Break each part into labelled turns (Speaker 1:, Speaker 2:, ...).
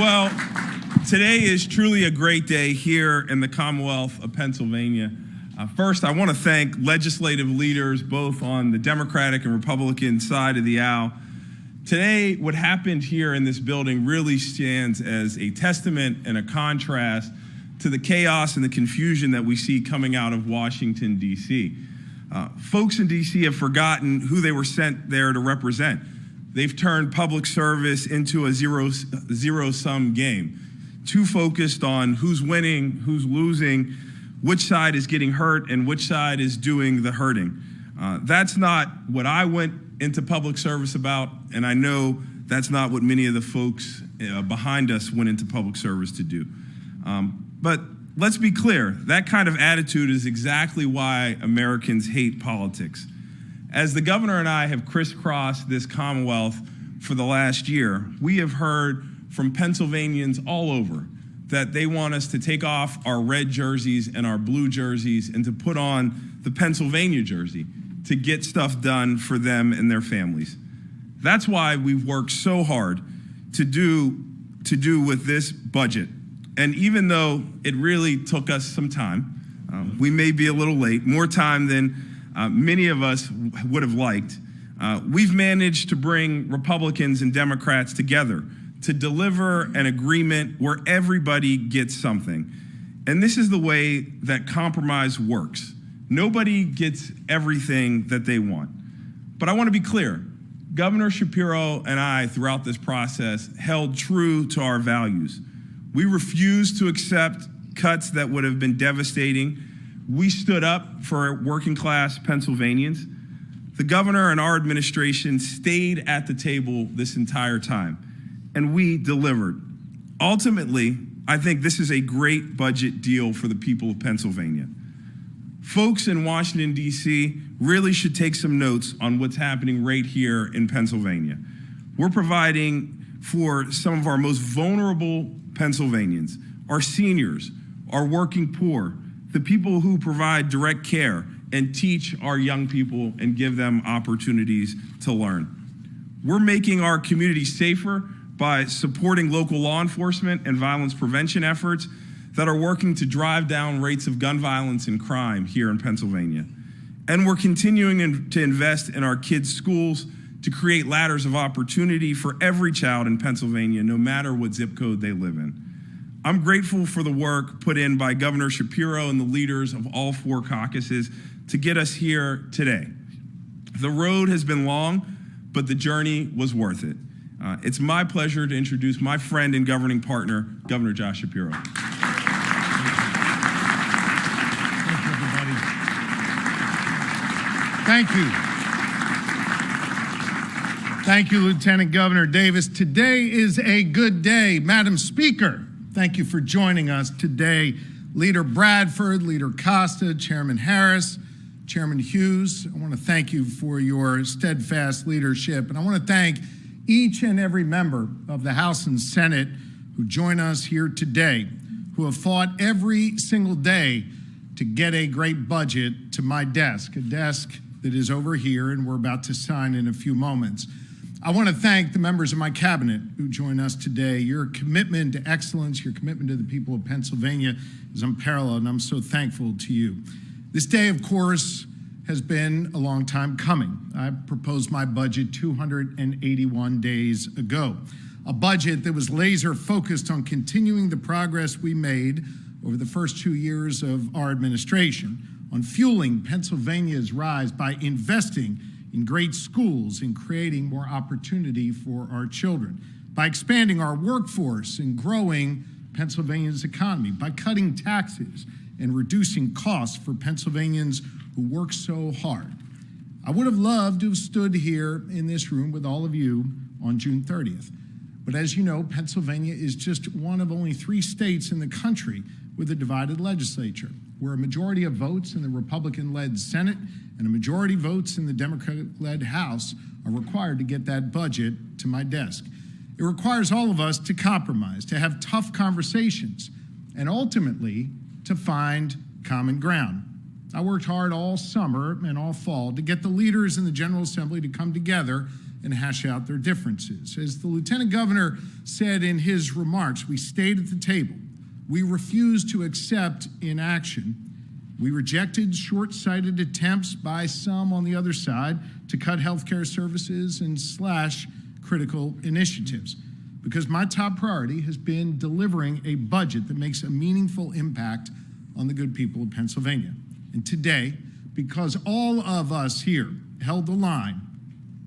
Speaker 1: Well, today is truly a great day here in the Commonwealth of Pennsylvania. First, I want to thank legislative leaders both on the Democratic and Republican side of the aisle. Today, what happened here in this building really stands as a testament and a contrast to the chaos and the confusion that we see coming out of Washington, D.C. Folks in D.C. have forgotten who they were sent there to represent. They've turned public service into a zero-sum game, too focused on who's winning, who's losing, which side is getting hurt, and which side is doing the hurting. That's not what I went into public service about, and I know that's not what many of the folks behind us went into public service to do. But let's be clear, that kind of attitude is exactly why Americans hate politics. As the governor and I have crisscrossed this Commonwealth for the last year, we have heard from Pennsylvanians all over that they want us to take off our red jerseys and our blue jerseys and to put on the Pennsylvania jersey to get stuff done for them and their families. That's why we've worked so hard to do with this budget. And even though it really took us some time, we may be a little late, more time than many of us would have liked, we've managed to bring Republicans and Democrats together to deliver an agreement where everybody gets something. And this is the way that compromise works. Nobody gets everything that they want. But I want to be clear, Governor Shapiro and I, throughout this process, held true to our values. We refused to accept cuts that would have been devastating. We stood up for working class Pennsylvanians. The governor and our administration stayed at the table this entire time, and we delivered. Ultimately, I think this is a great budget deal for the people of Pennsylvania. Folks in Washington, D.C. really should take some notes on what's happening right here in Pennsylvania. We're providing for some of our most vulnerable Pennsylvanians, our seniors, our working poor, the people who provide direct care and teach our young people and give them opportunities to learn. We're making our community safer by supporting local law enforcement and violence prevention efforts that are working to drive down rates of gun violence and crime here in Pennsylvania. And we're continuing to invest in our kids' schools to create ladders of opportunity for every child in Pennsylvania, no matter what zip code they live in. I'm grateful for the work put in by Governor Shapiro and the leaders of all four caucuses to get us here today. The road has been long, but the journey was worth it. It's my pleasure to introduce my friend and governing partner, Governor Josh Shapiro.
Speaker 2: Thank you. Thank you, Lieutenant Governor Davis. Today is a good day. Madam Speaker, thank you for joining us today. Leader Bradford, Leader Costa, Chairman Harris, Chairman Hughes, I want to thank you for your steadfast leadership. And I want to thank each and every member of the House and Senate who join us here today, who have fought every single day to get a great budget to my desk, a desk that is over here and we're about to sign in a few moments. I want to thank the members of my cabinet who join us today. Your commitment to excellence, your commitment to the people of Pennsylvania is unparalleled, and I'm so thankful to you. This day, of course, has been a long time coming. I proposed my budget 281 days ago, a budget that was laser focused on continuing the progress we made over the first 2 years of our administration, on fueling Pennsylvania's rise by investing in great schools and creating more opportunity for our children, by expanding our workforce and growing Pennsylvania's economy, by cutting taxes and reducing costs for Pennsylvanians who work so hard. I would have loved to have stood here in this room with all of you on June 30th. But as you know, Pennsylvania is just one of only 3 states in the country with a divided legislature, where a majority of votes in the Republican-led Senate and a majority votes in the Democratic-led House are required to get that budget to my desk. It requires all of us to compromise, to have tough conversations, and ultimately to find common ground. I worked hard all summer and all fall to get the leaders in the General Assembly to come together and hash out their differences. As the Lieutenant Governor said in his remarks, we stayed at the table. We refused to accept inaction. We rejected short-sighted attempts by some on the other side to cut healthcare services and slash critical initiatives, because my top priority has been delivering a budget that makes a meaningful impact on the good people of Pennsylvania. And today, because all of us here held the line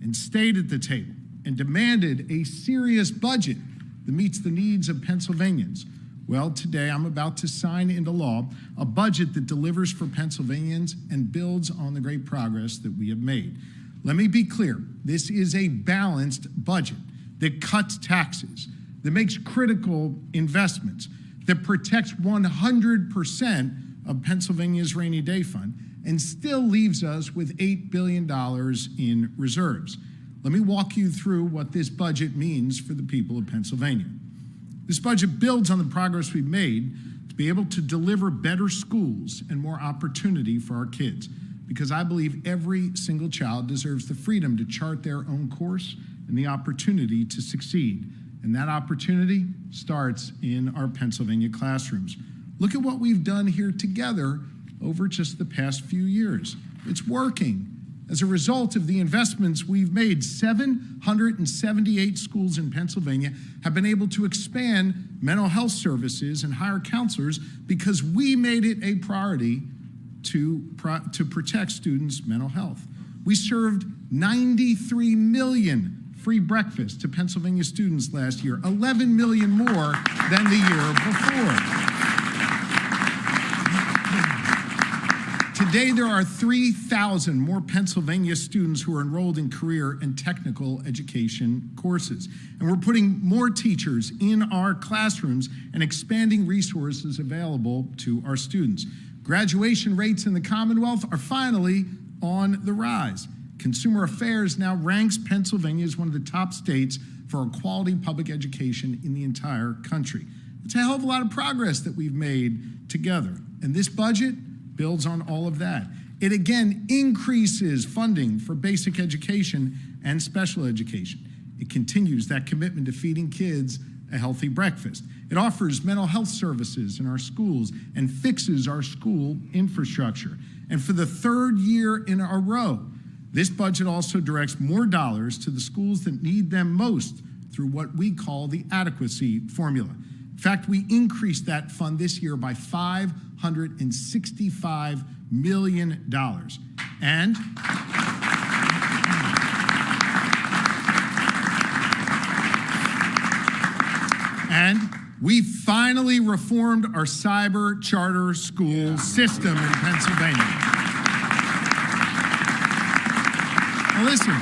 Speaker 2: and stayed at the table and demanded a serious budget that meets the needs of Pennsylvanians, well, today I'm about to sign into law a budget that delivers for Pennsylvanians and builds on the great progress that we have made. Let me be clear, this is a balanced budget that cuts taxes, that makes critical investments, that protects 100% of Pennsylvania's rainy day fund, and still leaves us with $8 billion in reserves. Let me walk you through what this budget means for the people of Pennsylvania. This budget builds on the progress we've made to be able to deliver better schools and more opportunity for our kids, because I believe every single child deserves the freedom to chart their own course and the opportunity to succeed. And that opportunity starts in our Pennsylvania classrooms. Look at what we've done here together over just the past few years. It's working. As a result of the investments we've made, 778 schools in Pennsylvania have been able to expand mental health services and hire counselors because we made it a priority to protect students' mental health. We served 93 million free breakfasts to Pennsylvania students last year, 11 million more than the year before. Today, there are 3,000 more Pennsylvania students who are enrolled in career and technical education courses. And we're putting more teachers in our classrooms and expanding resources available to our students. Graduation rates in the Commonwealth are finally on the rise. Consumer Affairs now ranks Pennsylvania as one of the top states for a quality public education in the entire country. It's a hell of a lot of progress that we've made together. And this budget builds on all of that. It again increases funding for basic education and special education. It continues that commitment to feeding kids a healthy breakfast. It offers mental health services in our schools and fixes our school infrastructure. And for the third year in a row, this budget also directs more dollars to the schools that need them most through what we call the adequacy formula. In fact, we increased that fund this year by $565 million. And we finally reformed our cyber charter school system in Pennsylvania. Now listen,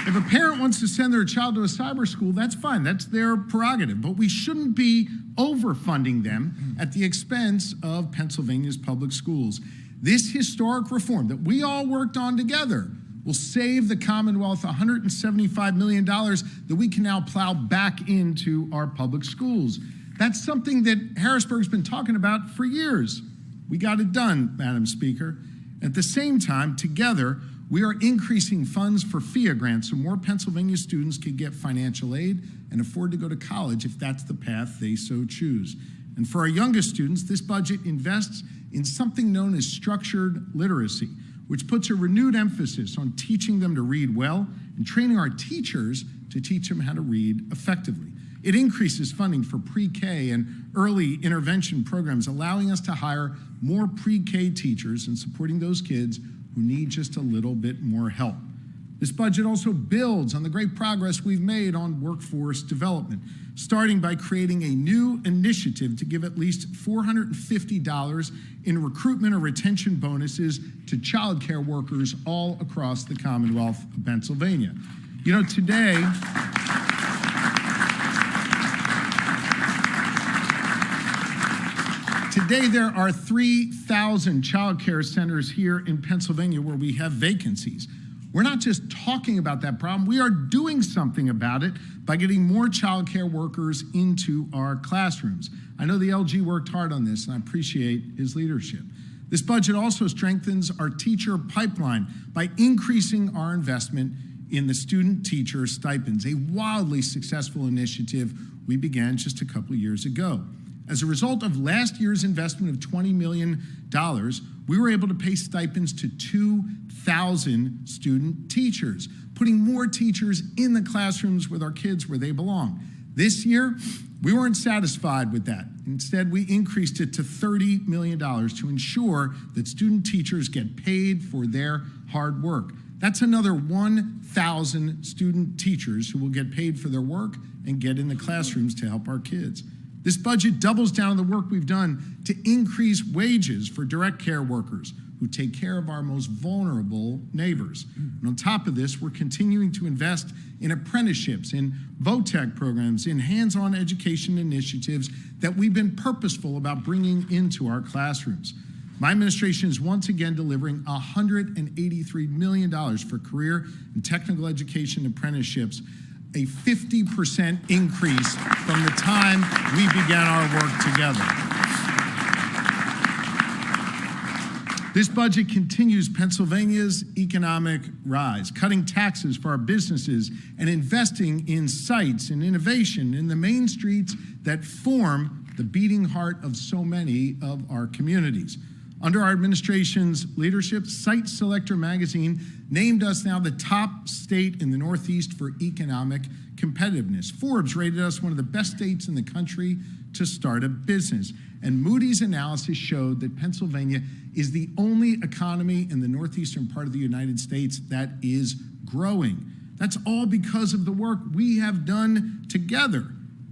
Speaker 2: if a parent wants to send their child to a cyber school, that's fine. That's their prerogative. But we shouldn't be overfunding them at the expense of Pennsylvania's public schools. This historic reform that we all worked on together will save the Commonwealth $175 million that we can now plow back into our public schools. That's something that Harrisburg's been talking about for years. We got it done, Madam Speaker. At the same time, together, we are increasing funds for FIA grants so more Pennsylvania students can get financial aid and afford to go to college if that's the path they so choose. And for our youngest students, this budget invests in something known as structured literacy, which puts a renewed emphasis on teaching them to read well and training our teachers to teach them how to read effectively. It increases funding for pre-K and early intervention programs, allowing us to hire more pre-K teachers and supporting those kids who need just a little bit more help. This budget also builds on the great progress we've made on workforce development, starting by creating a new initiative to give at least $450 in recruitment or retention bonuses to child care workers all across the Commonwealth of Pennsylvania. You know, today there are 3,000 child care centers here in Pennsylvania where we have vacancies. We're not just talking about that problem, we are doing something about it by getting more child care workers into our classrooms. I know the LG worked hard on this, and I appreciate his leadership. This budget also strengthens our teacher pipeline by increasing our investment in the student teacher stipends, a wildly successful initiative we began just a couple of years ago. As a result of last year's investment of $20 million, we were able to pay stipends to 2,000 student teachers, putting more teachers in the classrooms with our kids where they belong. This year, we weren't satisfied with that. Instead, we increased it to $30 million to ensure that student teachers get paid for their hard work. That's another 1,000 student teachers who will get paid for their work and get in the classrooms to help our kids. This budget doubles down on the work we've done to increase wages for direct care workers who take care of our most vulnerable neighbors. And on top of this, we're continuing to invest in apprenticeships, in VOTEC programs, in hands-on education initiatives that we've been purposeful about bringing into our classrooms. My administration is once again delivering $183 million for career and technical education apprenticeships, a 50% increase from the time we began our work together. This budget continues Pennsylvania's economic rise, cutting taxes for our businesses and investing in sites and innovation in the main streets that form the beating heart of so many of our communities. Under our administration's leadership, Site Selector magazine named us now the top state in the Northeast for economic competitiveness. Forbes rated us one of the best states in the country to start a business. And Moody's analysis showed that Pennsylvania is the only economy in the northeastern part of the United States that is growing. That's all because of the work we have done together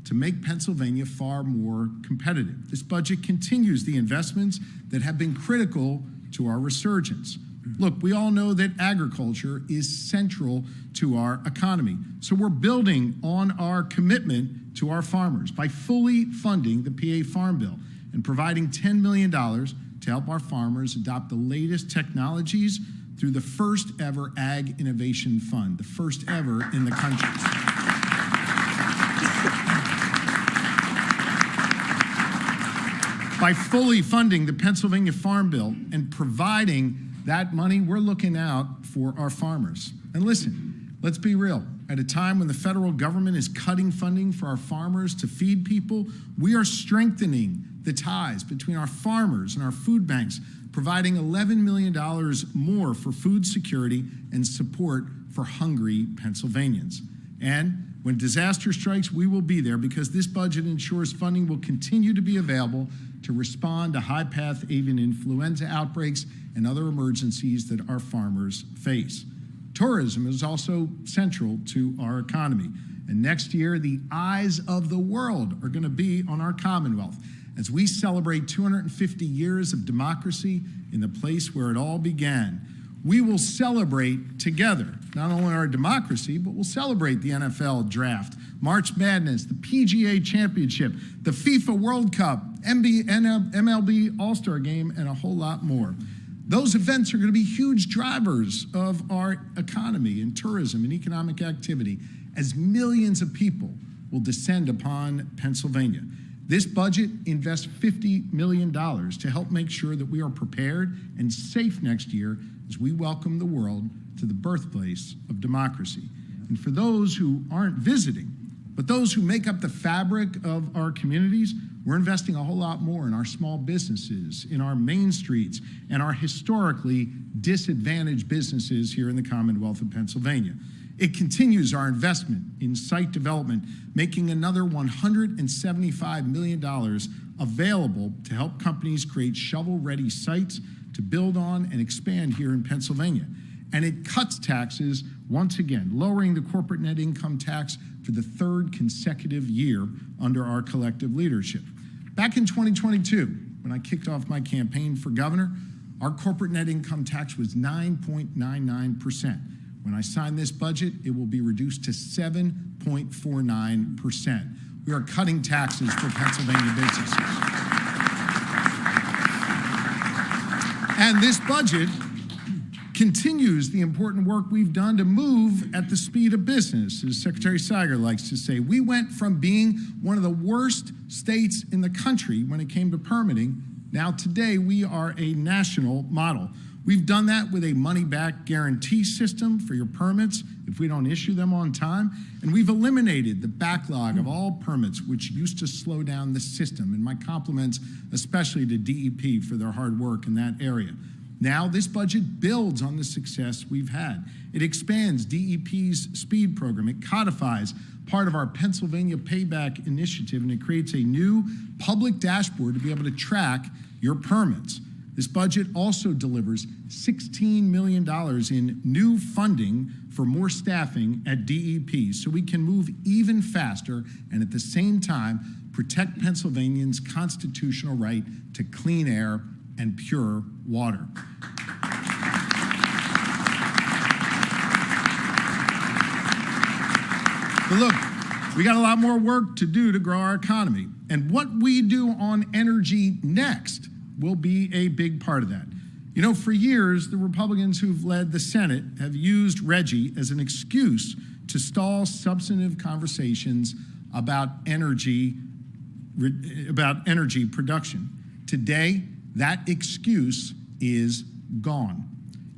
Speaker 2: to make Pennsylvania far more competitive. This budget continues the investments that have been critical to our resurgence. Look, we all know that agriculture is central to our economy. So we're building on our commitment to our farmers by fully funding the PA Farm Bill and providing $10 million to help our farmers adopt the latest technologies through the first ever Ag Innovation Fund, the first ever in the country. By fully funding the Pennsylvania Farm Bill and providing that money, we're looking out for our farmers. And listen, let's be real. At a time when the federal government is cutting funding for our farmers to feed people, we are strengthening the ties between our farmers and our food banks, providing $11 million more for food security and support for hungry Pennsylvanians. And when disaster strikes, we will be there because this budget ensures funding will continue to be available to respond to high-path avian influenza outbreaks and other emergencies that our farmers face. Tourism is also central to our economy. And next year, the eyes of the world are going to be on our Commonwealth as we celebrate 250 years of democracy in the place where it all began. We will celebrate together, not only our democracy, but we'll celebrate the NFL draft, March Madness, the PGA Championship, the FIFA World Cup, MLB All-Star Game, and a whole lot more. Those events are going to be huge drivers of our economy and tourism and economic activity as millions of people will descend upon Pennsylvania. This budget invests $50 million to help make sure that we are prepared and safe next year as we welcome the world to the birthplace of democracy. And for those who aren't visiting, but those who make up the fabric of our communities, we're investing a whole lot more in our small businesses, in our main streets, and our historically disadvantaged businesses here in the Commonwealth of Pennsylvania. It continues our investment in site development, making another $175 million available to help companies create shovel-ready sites to build on and expand here in Pennsylvania. And it cuts taxes once again, lowering the corporate net income tax for the third consecutive year under our collective leadership. Back in 2022, when I kicked off my campaign for governor, our corporate net income tax was 9.99%. When I sign this budget, it will be reduced to 7.49%. We are cutting taxes for Pennsylvania businesses. And this budget continues the important work we've done to move at the speed of business, as Secretary Siger likes to say. We went from being one of the worst states in the country when it came to permitting. Now today we are a national model. We've done that with a money-back guarantee system for your permits if we don't issue them on time. And we've eliminated the backlog of all permits, which used to slow down the system. And my compliments especially to DEP for their hard work in that area. Now this budget builds on the success we've had. It expands DEP's speed program. It codifies part of our Pennsylvania Payback Initiative, and it creates a new public dashboard to be able to track your permits. This budget also delivers $16 million in new funding for more staffing at DEP so we can move even faster and at the same time protect Pennsylvanians' constitutional right to clean air and pure water. But look, we got a lot more work to do to grow our economy. And what we do on energy next will be a big part of that. You know, for years, the Republicans who've led the Senate have used Reggie as an excuse to stall substantive conversations about energy production. Today, that excuse is gone.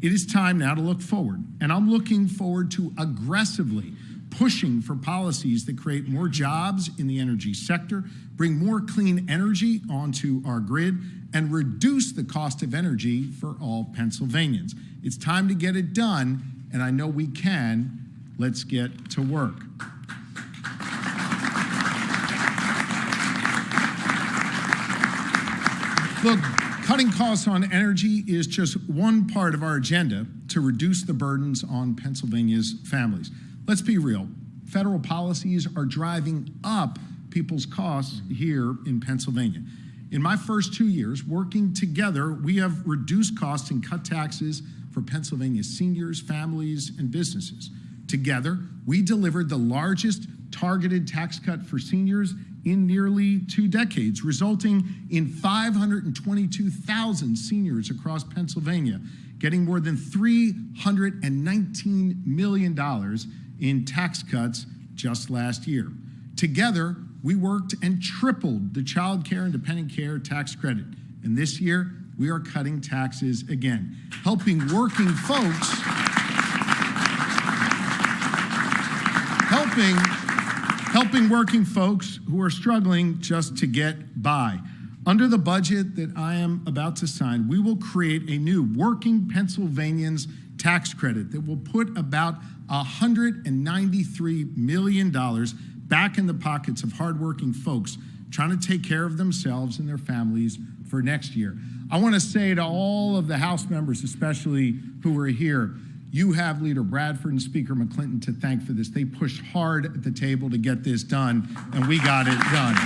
Speaker 2: It is time now to look forward, and I'm looking forward to aggressively pushing for policies that create more jobs in the energy sector, bring more clean energy onto our grid, and reduce the cost of energy for all Pennsylvanians. It's time to get it done, and I know we can. Let's get to work. Look, cutting costs on energy is just one part of our agenda to reduce the burdens on Pennsylvania's families. Let's be real. Federal policies are driving up people's costs here in Pennsylvania. In my first 2 years working together, we have reduced costs and cut taxes for Pennsylvania seniors, families, and businesses. Together, we delivered the largest targeted tax cut for seniors in nearly 2 decades, resulting in 522,000 seniors across Pennsylvania getting more than $319 million in tax cuts just last year. Together, we worked and tripled the child care and dependent care tax credit. And this year, we are cutting taxes again, helping working folks, helping working folks who are struggling just to get by. Under the budget that I am about to sign, we will create a new Working Pennsylvanians tax credit that will put about $193 million back in the pockets of hardworking folks trying to take care of themselves and their families for next year. I want to say to all of the House members, especially who are here, you have Leader Bradford and Speaker McClinton to thank for this. They pushed hard at the table to get this done, and we got it done.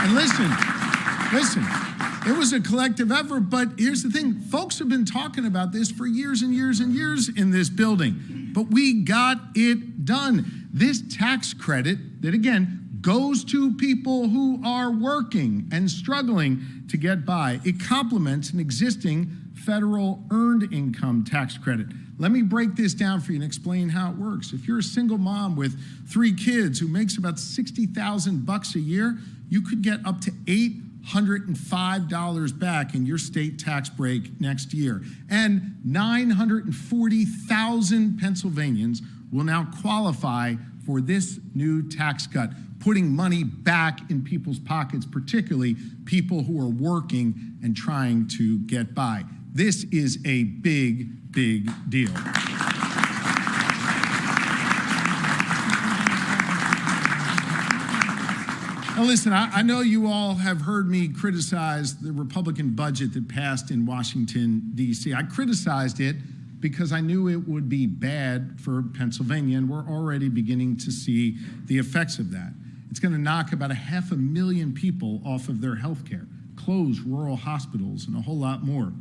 Speaker 2: And listen, it was a collective effort, but here's the thing. Folks have been talking about this for years and years and years in this building, but we got it done. This tax credit that, again, goes to people who are working and struggling to get by. It complements an existing federal earned income tax credit. Let me break this down for you and explain how it works. If you're a single mom with 3 kids who makes about $60,000 a year, you could get up to $805 back in your state tax break next year. And 940,000 Pennsylvanians will now qualify for this new tax cut, putting money back in people's pockets, particularly people who are working and trying to get by. This is a big, big deal. Now listen, I know you all have heard me criticize the Republican budget that passed in Washington, D.C. I criticized it because I knew it would be bad for Pennsylvania, and we're already beginning to see the effects of that. It's going to knock about 500,000 people off of their health care, close rural hospitals, and a whole lot more.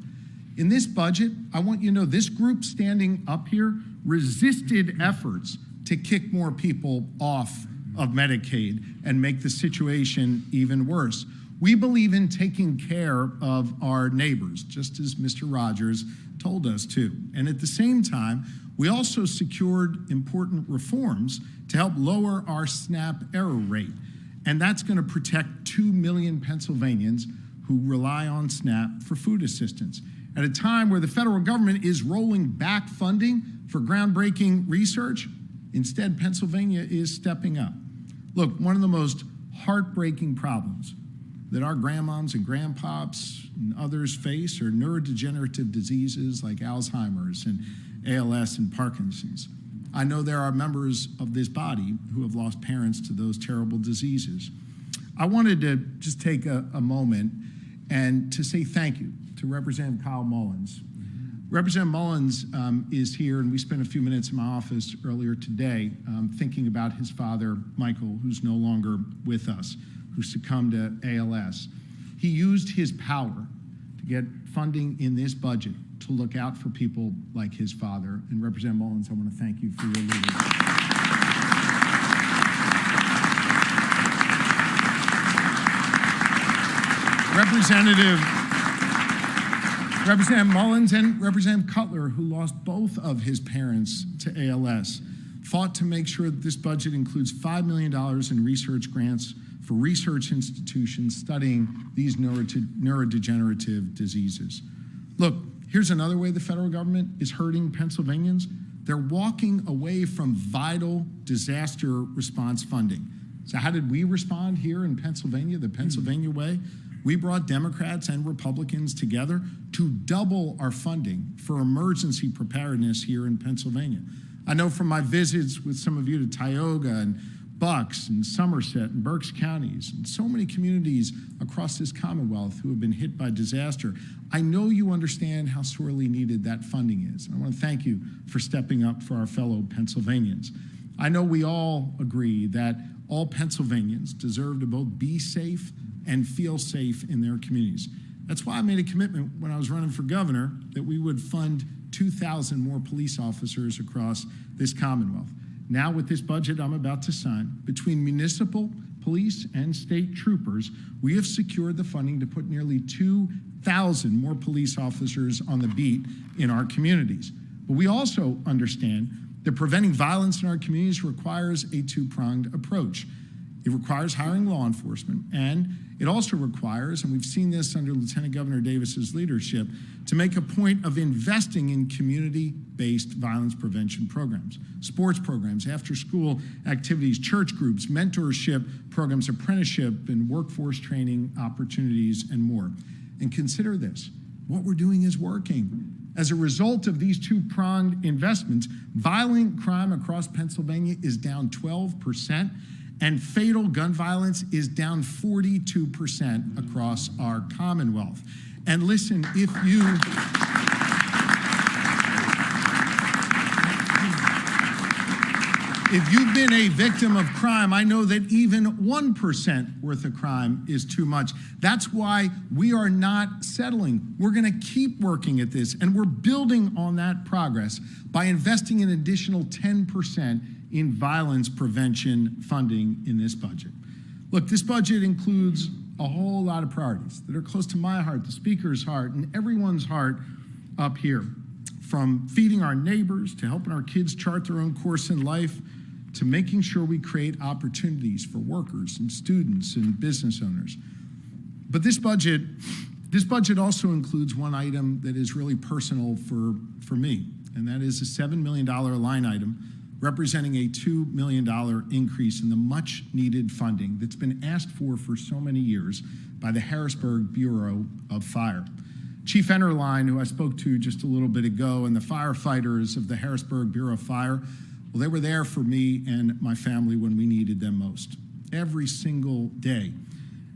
Speaker 2: In this budget, I want you to know this group standing up here resisted efforts to kick more people off of Medicaid and make the situation even worse. We believe in taking care of our neighbors, just as Mr. Rogers told us to. And at the same time, we also secured important reforms to help lower our SNAP error rate. And that's going to protect 2 million Pennsylvanians who rely on SNAP for food assistance. At a time where the federal government is rolling back funding for groundbreaking research, instead, Pennsylvania is stepping up. Look, one of the most heartbreaking problems that our grandmoms and grandpops and others face are neurodegenerative diseases like Alzheimer's and ALS and Parkinson's. I know there are members of this body who have lost parents to those terrible diseases. I wanted to just take a moment and to say thank you to Representative Kyle Mullins. Representative Mullins is here, and we spent a few minutes in my office earlier today thinking about his father, Michael, who's no longer with us, who succumbed to ALS. He used his power to get funding in this budget to look out for people like his father. And Representative Mullins, I want to thank you for your leadership. Representative Mullins and Representative Cutler, who lost both of his parents to ALS, fought to make sure that this budget includes $5 million in research grants for research institutions studying these neurodegenerative diseases. Look, here's another way the federal government is hurting Pennsylvanians. They're walking away from vital disaster response funding. So how did we respond here in Pennsylvania, the Pennsylvania way? We brought Democrats and Republicans together to double our funding for emergency preparedness here in Pennsylvania. I know from my visits with some of you to Tioga and Bucks and Somerset and Berks counties and so many communities across this Commonwealth who have been hit by disaster, I know you understand how sorely needed that funding is. And I want to thank you for stepping up for our fellow Pennsylvanians. I know we all agree that all Pennsylvanians deserve to both be safe and feel safe in their communities. That's why I made a commitment when I was running for governor that we would fund 2,000 more police officers across this Commonwealth. Now with this budget I'm about to sign, between municipal, police, and state troopers, we have secured the funding to put nearly 2,000 more police officers on the beat in our communities. But we also understand that preventing violence in our communities requires a two-pronged approach. It requires hiring law enforcement, and it also requires, and we've seen this under Lieutenant Governor Davis's leadership, to make a point of investing in community-based violence prevention programs, sports programs, after-school activities, church groups, mentorship programs, apprenticeship and workforce training opportunities, and more. And consider this, what we're doing is working. As a result of these two-pronged investments, violent crime across Pennsylvania is down 12%, and fatal gun violence is down 42% across our Commonwealth. And listen, if you've been a victim of crime, I know that even 1% worth of crime is too much. That's why we are not settling. We're going to keep working at this, and we're building on that progress by investing an additional 10% in violence prevention funding in this budget. Look, this budget includes a whole lot of priorities that are close to my heart, the Speaker's heart, and everyone's heart up here. From feeding our neighbors, to helping our kids chart their own course in life, to making sure we create opportunities for workers and students and business owners. But this budget also includes one item that is really personal for me, and that is a $7 million line item representing a $2 million increase in the much needed funding that's been asked for so many years by the Harrisburg Bureau of Fire. Chief Enterline, who I spoke to just a little bit ago, and the firefighters of the Harrisburg Bureau of Fire, well, they were there for me and my family when we needed them most. Every single day,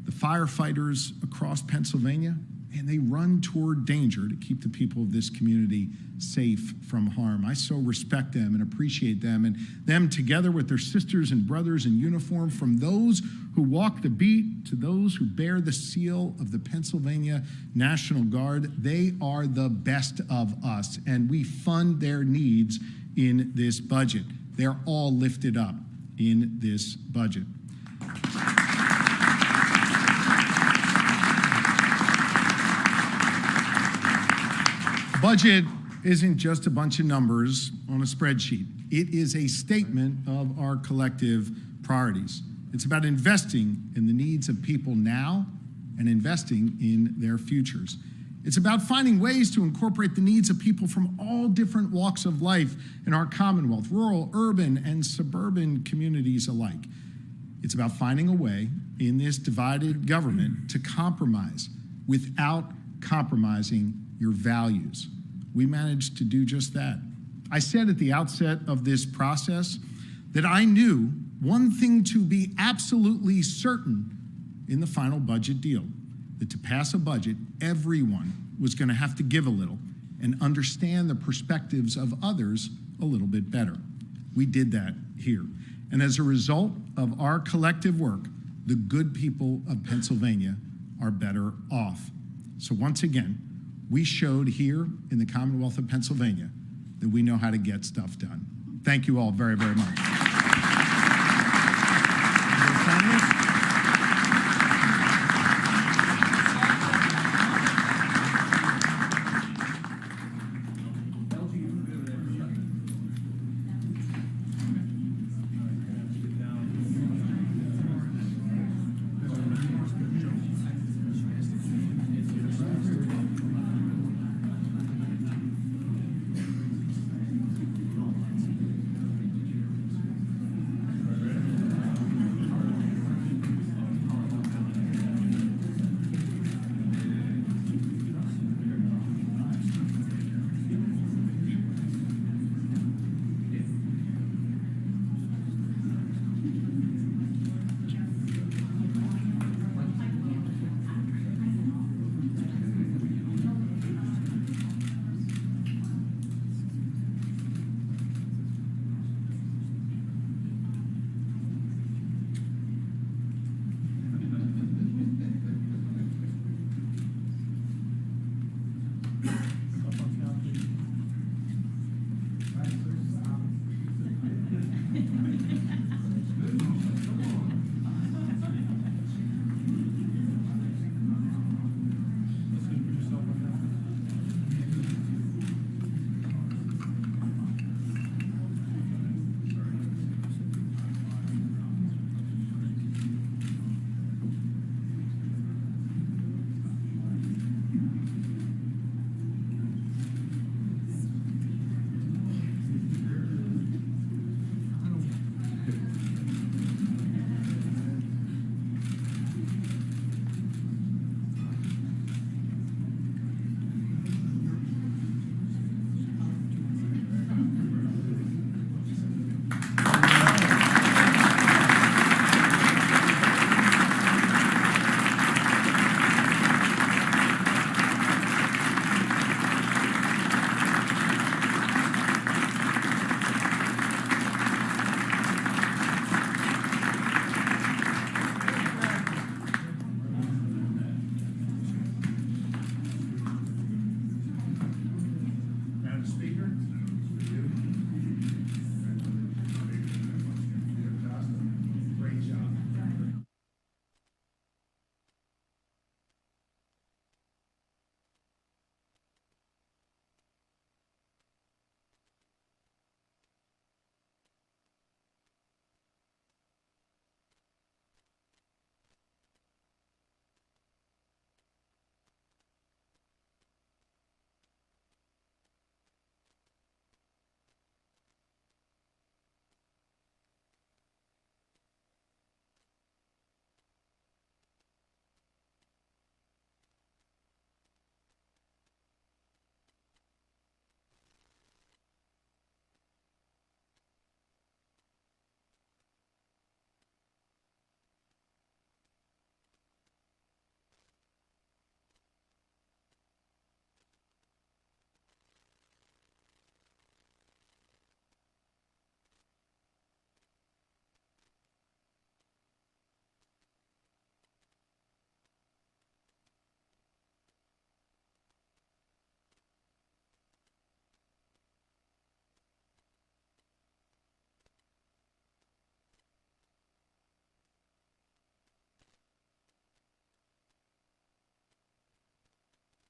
Speaker 2: the firefighters across Pennsylvania, and they run toward danger to keep the people of this community safe from harm. I so respect them and appreciate them, and them together with their sisters and brothers in uniform, from those who walk the beat to those who bear the seal of the Pennsylvania National Guard. They are the best of us, and we fund their needs in this budget. They're all lifted up in this budget. Budget isn't just a bunch of numbers on a spreadsheet. It is a statement of our collective priorities. It's about investing in the needs of people now and investing in their futures. It's about finding ways to incorporate the needs of people from all different walks of life in our Commonwealth, rural, urban, and suburban communities alike. It's about finding a way in this divided government to compromise without compromising your values. We managed to do just that. I said at the outset of this process that I knew one thing to be absolutely certain in the final budget deal, that to pass a budget, everyone was going to have to give a little and understand the perspectives of others a little bit better. We did that here. And as a result of our collective work, the good people of Pennsylvania are better off. So once again, we showed here in the Commonwealth of Pennsylvania that we know how to get stuff done. Thank you all very, very much.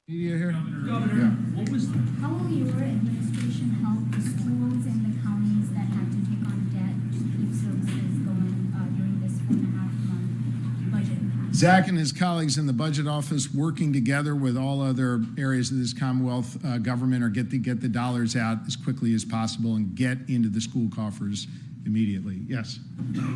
Speaker 3: Media here?
Speaker 4: Governor, what was, how will your administration help the schools and the counties that have to take on debt to keep services going during this 4.5
Speaker 2: Zach and his colleagues in the budget office working together with all other areas of this Commonwealth government are get the dollars out as quickly as possible and get into the school coffers immediately. Yes,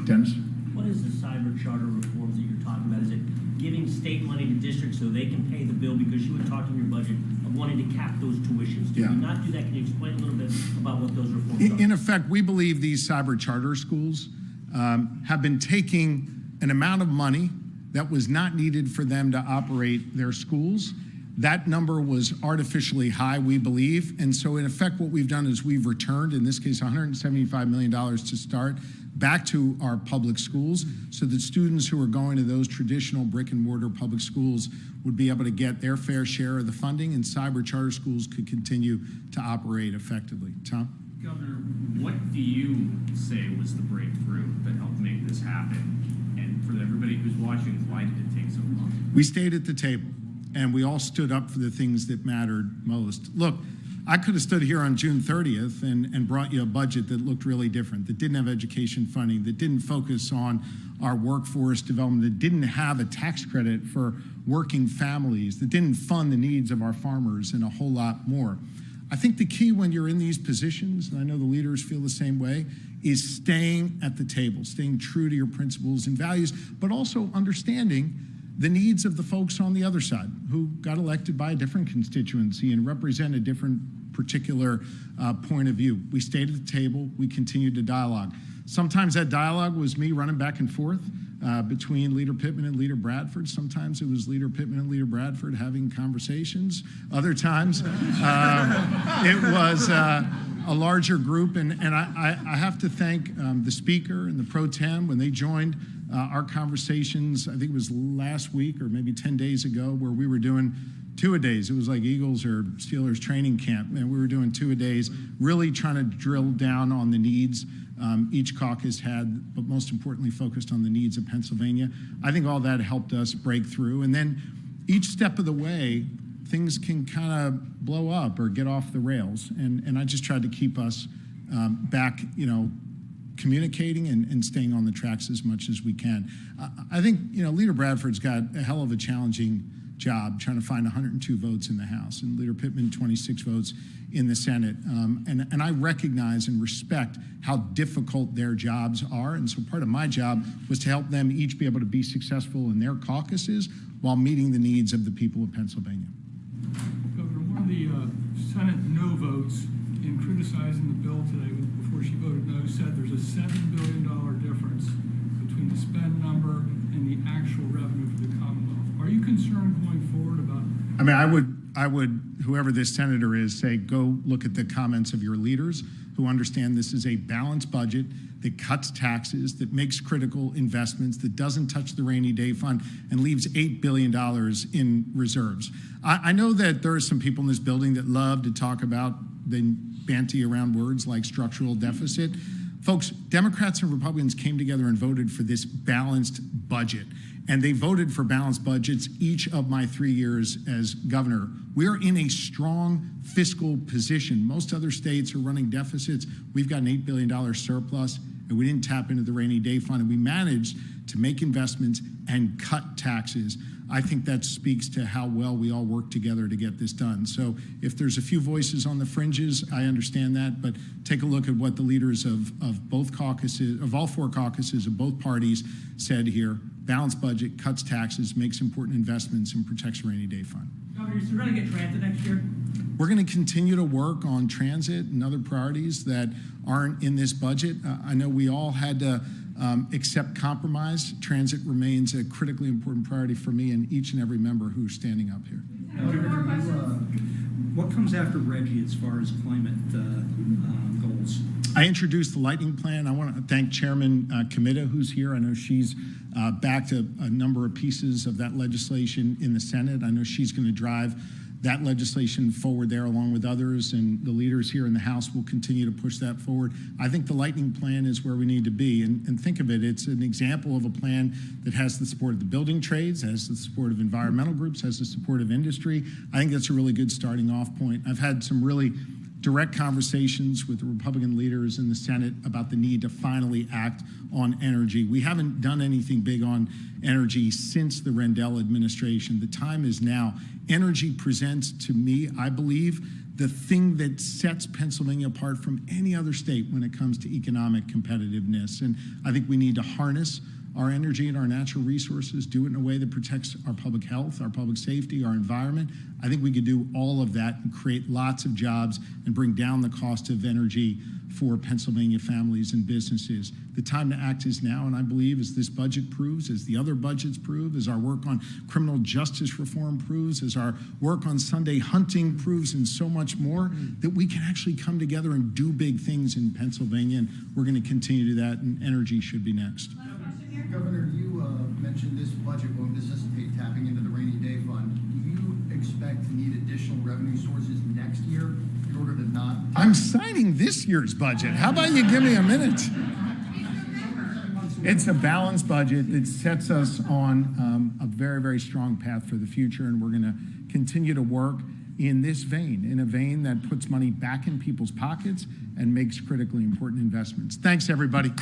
Speaker 2: Dennis?
Speaker 3: What is the cyber charter reforms that you're talking about? Is it giving state money to districts so they can pay the bill? Because you had talked in your budget of wanting to cap those tuitions. Did we not do that? Can you explain a little bit about what those reforms are?
Speaker 2: In effect, we believe these cyber charter schools have been taking an amount of money that was not needed for them to operate their schools. That number was artificially high, we believe. And so in effect, what we've done is we've returned, in this case, $175 million to start back to our public schools so that students who are going to those traditional brick and mortar public schools would be able to get their fair share of the funding, and cyber charter schools could continue to operate effectively. Tom?
Speaker 5: Governor, what do you say was the breakthrough that helped make this happen? And for everybody who's watching, why did it take so long?
Speaker 2: We stayed at the table, and we all stood up for the things that mattered most. Look, I could have stood here on June 30th and brought you a budget that looked really different, that didn't have education funding, that didn't focus on our workforce development, that didn't have a tax credit for working families, that didn't fund the needs of our farmers, and a whole lot more. I think the key when you're in these positions, and I know the leaders feel the same way, is staying at the table, staying true to your principles and values, but also understanding the needs of the folks on the other side who got elected by a different constituency and represent a different particular point of view. We stayed at the table, we continued to dialogue. Sometimes that dialogue was me running back and forth between Leader Pittman and Leader Bradford. Sometimes it was Leader Pittman and Leader Bradford having conversations. Other times it was a larger group. And I have to thank the Speaker and the Pro Tem when they joined our conversations. I think it was last week or maybe 10 days ago where we were doing two-a-days. It was like Eagles or Steelers training camp, and we were doing two-a-days, really trying to drill down on the needs each caucus had, but most importantly focused on the needs of Pennsylvania. I think all that helped us break through. And then each step of the way, things can kind of blow up or get off the rails. And I just tried to keep us back, communicating and staying on the tracks as much as we can. I think, Leader Bradford's got a hell of a challenging job trying to find 102 votes in the House, and Leader Pittman 26 votes in the Senate. And I recognize and respect how difficult their jobs are. And so part of my job was to help them each be able to be successful in their caucuses while meeting the needs of the people of Pennsylvania.
Speaker 6: Governor, one of the Senate no votes in criticizing the bill today before she voted no said there's a $7 billion difference between the spend number and the actual revenue for the Commonwealth. Are you concerned going forward about?
Speaker 2: I mean, I would, whoever this senator is, say, go look at the comments of your leaders who understand this is a balanced budget that cuts taxes, that makes critical investments, that doesn't touch the rainy day fund, and leaves $8 billion in reserves. I know that there are some people in this building that love to talk about the banty around words like structural deficit. Folks, Democrats and Republicans came together and voted for this balanced budget. And they voted for balanced budgets each of my 3 years as governor. We're in a strong fiscal position. Most other states are running deficits. We've got an $8 billion surplus, and we didn't tap into the rainy day fund, and we managed to make investments and cut taxes. I think that speaks to how well we all work together to get this done. So if there's a few voices on the fringes, I understand that, but take a look at what the leaders of both caucuses, of all four caucuses of both parties said here. Balanced budget, cuts taxes, makes important investments, and protects the rainy day fund.
Speaker 3: Governor, you're going to get transit next year?
Speaker 2: We're going to continue to work on transit and other priorities that aren't in this budget. I know we all had to accept compromise. Transit remains a critically important priority for me and each and every member who's standing up here.
Speaker 7: What comes after Reggie as far as climate goals?
Speaker 2: I introduced the lightning plan. I want to thank Chairman Comita, who's here. I know she's backed a number of pieces of that legislation in the Senate. I know she's going to drive that legislation forward there along with others, and the leaders here in the House will continue to push that forward. I think the lightning plan is where we need to be, and think of it, it's an example of a plan that has the support of the building trades, has the support of environmental groups, has the support of industry. I think that's a really good starting off point. I've had some really direct conversations with the Republican leaders in the Senate about the need to finally act on energy. We haven't done anything big on energy since the Rendell administration. The time is now. Energy presents, to me, I believe, the thing that sets Pennsylvania apart from any other state when it comes to economic competitiveness. And I think we need to harness our energy and our natural resources, do it in a way that protects our public health, our public safety, our environment. I think we could do all of that and create lots of jobs and bring down the cost of energy for Pennsylvania families and businesses. The time to act is now, and I believe as this budget proves, as the other budgets prove, as our work on criminal justice reform proves, as our work on Sunday hunting proves, and so much more, that we can actually come together and do big things in Pennsylvania, and we're going to continue to do that, and energy should be next.
Speaker 8: Governor, you mentioned this budget won't necessitate tapping into the rainy day fund. Do you expect to need additional revenue sources next year in order to not?
Speaker 2: I'm signing this year's budget. How about you give me a minute? It's a balanced budget that sets us on a very, very strong path for the future, and we're going to continue to work in this vein, in a vein that puts money back in people's pockets and makes critically important investments. Thanks, everybody.